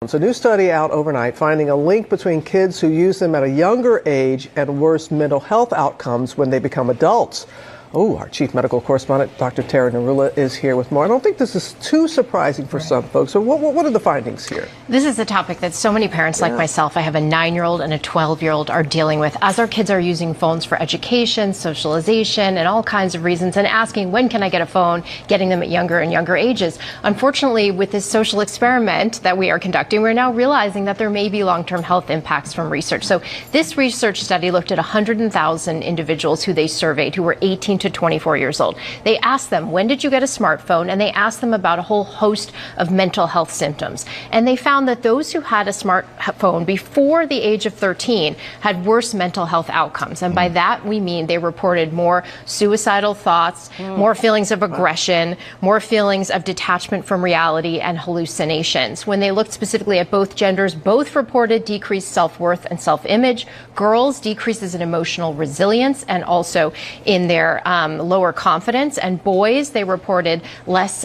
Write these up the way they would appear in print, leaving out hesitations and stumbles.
It's a new study out overnight finding a link between kids who use them at a younger age and worse mental health outcomes when they become adults. Oh, our chief medical correspondent, Dr. Tara Narula, is here with more. I don't think this is too surprising for some folks. So what are the findings here? This is a topic that so many parents like myself, I have a 9-year-old and a 12-year-old, are dealing with as our kids are using phones for education, socialization, and all kinds of reasons, and asking, when can I get a phone, getting them at younger and younger ages. Unfortunately, with this social experiment that we are conducting, we're now realizing that there may be long-term health impacts from research. So this research study looked at 100,000 individuals who they surveyed who were 18 to 24 years old. They asked them, when did you get a smartphone? And they asked them about a whole host of mental health symptoms. And they found that those who had a smartphone before the age of 13 had worse mental health outcomes. And by that, we mean they reported more suicidal thoughts, more feelings of aggression, more feelings of detachment from reality, and hallucinations. When they looked specifically at both genders, both reported decreased self-worth and self-image. Girls, decreases in emotional resilience and also in their lower confidence, and boys, they reported less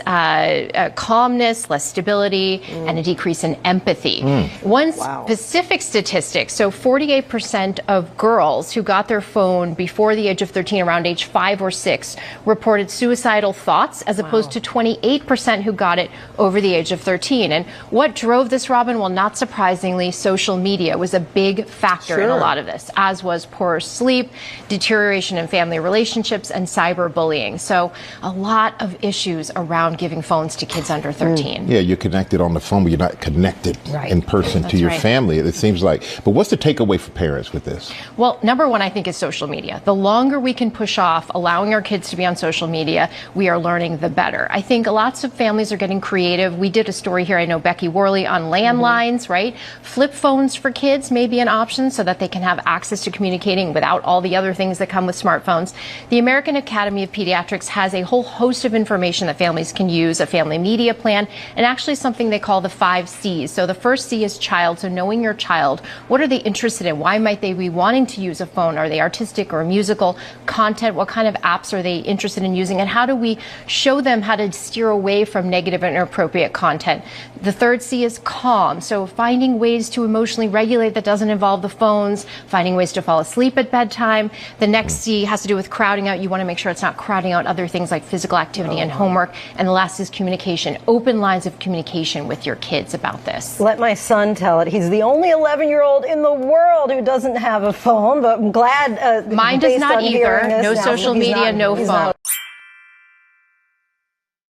calmness, less stability, and a decrease in empathy. One specific statistic, so 48% of girls who got their phone before the age of 13, around age 5 or 6, reported suicidal thoughts, as opposed to 28% who got it over the age of 13. And what drove this, Robin? Well, not surprisingly, social media was a big factor in a lot of this, as was poor sleep, deterioration in family relationships, and cyberbullying. So a lot of issues around giving phones to kids under 13. Yeah, you're connected on the phone, but you're not connected in person to your family, it seems like. But what's the takeaway for parents with this? Well, number one, I think, is social media. The longer we can push off allowing our kids to be on social media, we are learning, the better. I think lots of families are getting creative. We did a story here, I know, Becky Worley, on landlines, right? Flip phones for kids may be an option so that they can have access to communicating without all the other things that come with smartphones. The American Academy of Pediatrics has a whole host of information that families can use, a family media plan, and actually something they call the 5 C's. So the first C is child, so knowing your child. What are they interested in? Why might they be wanting to use a phone? Are they artistic or musical? Content, what kind of apps are they interested in using? And how do we show them how to steer away from negative and inappropriate content? The third C is calm, so finding ways to emotionally regulate that doesn't involve the phones, finding ways to fall asleep at bedtime. The next C has to do with crowding out. You want to make sure it's not crowding out other things like physical activity and homework. And the last is communication. Open lines of communication with your kids about this. Let my son tell it. He's the only 11-year-old in the world who doesn't have a phone, but I'm glad mine does not either. No social media, no phone.